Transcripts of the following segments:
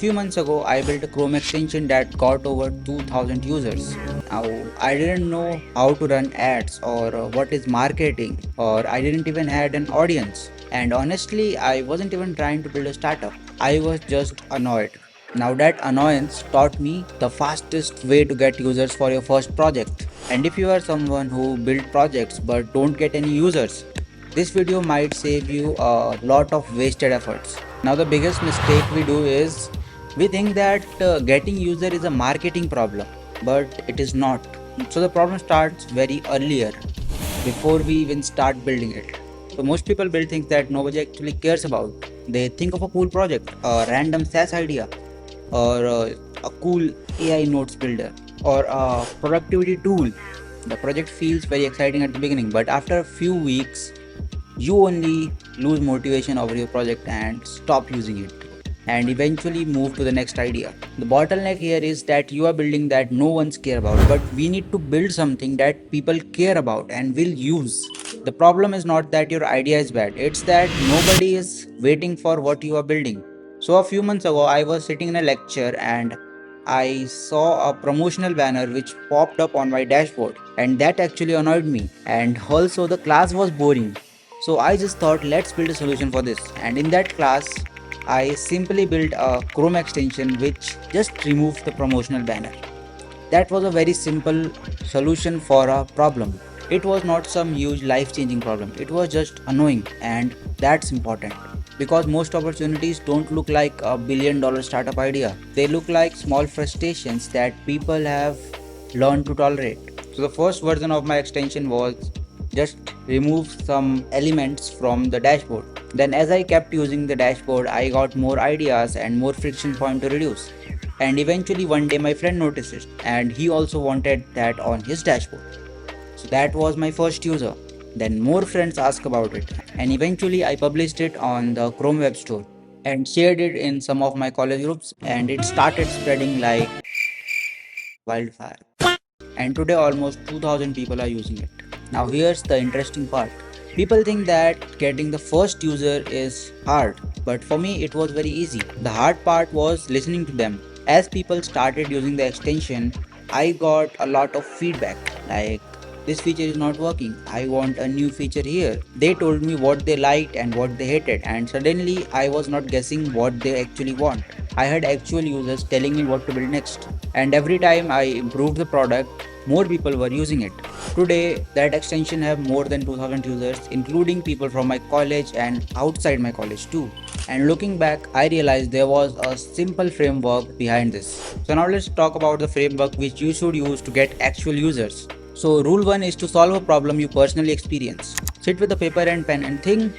few months ago, I built a Chrome extension that got over 2000 users. Now, I didn't know how to run ads or what is marketing, or I didn't even had an audience. And honestly, I wasn't even trying to build a startup. I was just annoyed. Now that annoyance taught me the fastest way to get users for your first project. And if you are someone who build projects but don't get any users, this video might save you a lot of wasted efforts. Now the biggest mistake we do is we think that getting user is a marketing problem, but it is not. So the problem starts very earlier before we even start building it. So most people build things that nobody actually cares about. They think of a cool project, a random SaaS idea, or a cool AI notes builder, or a productivity tool. The project feels very exciting at the beginning, but after a few weeks, you only lose motivation over your project and stop using it and eventually move to the next idea. The bottleneck here is that you are building that no one's care about, but we need to build something that people care about and will use. The problem is not that your idea is bad, it's that nobody is waiting for what you are building. So a few months ago, I was sitting in a lecture and I saw a promotional banner which popped up on my dashboard, and that actually annoyed me. And also, the class was boring. So I just thought, let's build a solution for this. And in that class, I simply built a Chrome extension which just removed the promotional banner. That was a very simple solution for a problem. It was not some huge life changing problem, it was just annoying, and that's important. Because most opportunities don't look like a $1 billion startup idea, they look like small frustrations that people have learned to tolerate. So, the first version of my extension was just remove some elements from the dashboard. Then, as I kept using the dashboard, I got more ideas and more friction point to reduce. And eventually, one day, my friend noticed it, and he also wanted that on his dashboard. So that was my first user. Then more friends asked about it, and eventually I published it on the Chrome Web Store and shared it in some of my college groups, and it started spreading like wildfire. And today almost 2000 people are using it. Now here's the interesting part. People think that getting the first user is hard, but for me it was very easy. The hard part was listening to them. As people started using the extension, I got a lot of feedback like, this feature is not working, I want a new feature here. They told me what they liked and what they hated, and suddenly I was not guessing what they actually want. I had actual users telling me what to build next. And every time I improved the product, more people were using it. Today, that extension have more than 2000 users, including people from my college and outside my college too. And looking back, I realized there was a simple framework behind this. So now let's talk about the framework which you should use to get actual users. So rule 1 is to solve a problem you personally experience. Sit with a paper and pen and think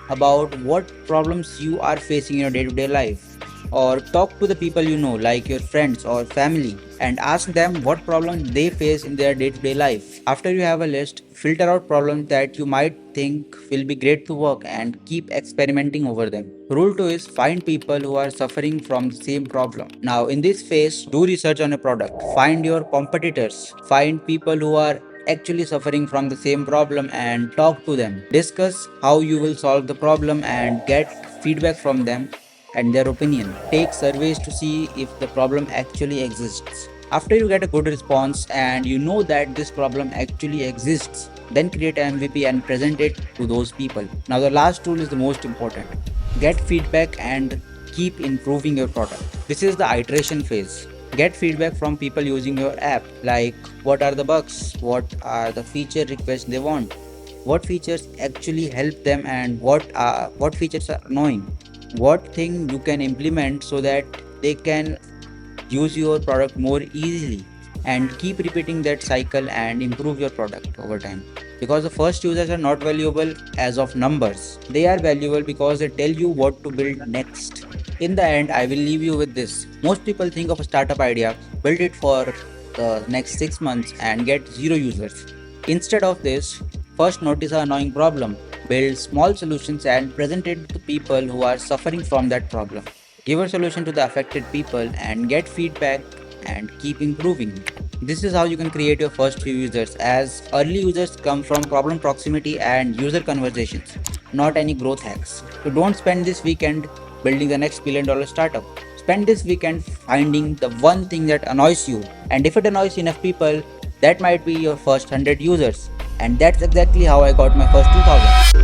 about what problems you are facing in your day-to-day life, or talk to the people you know like your friends or family and ask them what problems they face in their day-to-day life. After you have a list, filter out problems that you might think will be great to work and keep experimenting over them. Rule 2 is find people who are suffering from the same problem. Now in this phase, do research on a product, find your competitors, find people who are actually suffering from the same problem and talk to them. Discuss how you will solve the problem and get feedback from them and their opinion. Take surveys to see if the problem actually exists. After you get a good response and you know that this problem actually exists, then create an MVP and present it to those people. Now, the last tool is the most important. Get feedback and keep improving your product. This is the iteration phase. Get feedback from people using your app, like what are the bugs, what are the feature requests they want, what features actually help them, and what features are annoying, what thing you can implement so that they can use your product more easily. And keep repeating that cycle and improve your product over time, because the first users are not valuable as of numbers, they are valuable because they tell you what to build next. In the end, I will leave you with this. Most people think of a startup idea, build it for the next 6 months and get zero users. Instead of this, first notice an annoying problem, build small solutions and present it to people who are suffering from that problem. Give a solution to the affected people and get feedback and keep improving. This is how you can create your first few users, as early users come from problem proximity and user conversations, not any growth hacks. So don't spend this weekend building the next $1 billion startup. spend this weekend finding the one thing that annoys you. And if it annoys enough people, that might be your first 100 users. And that's exactly how I got my first 2000.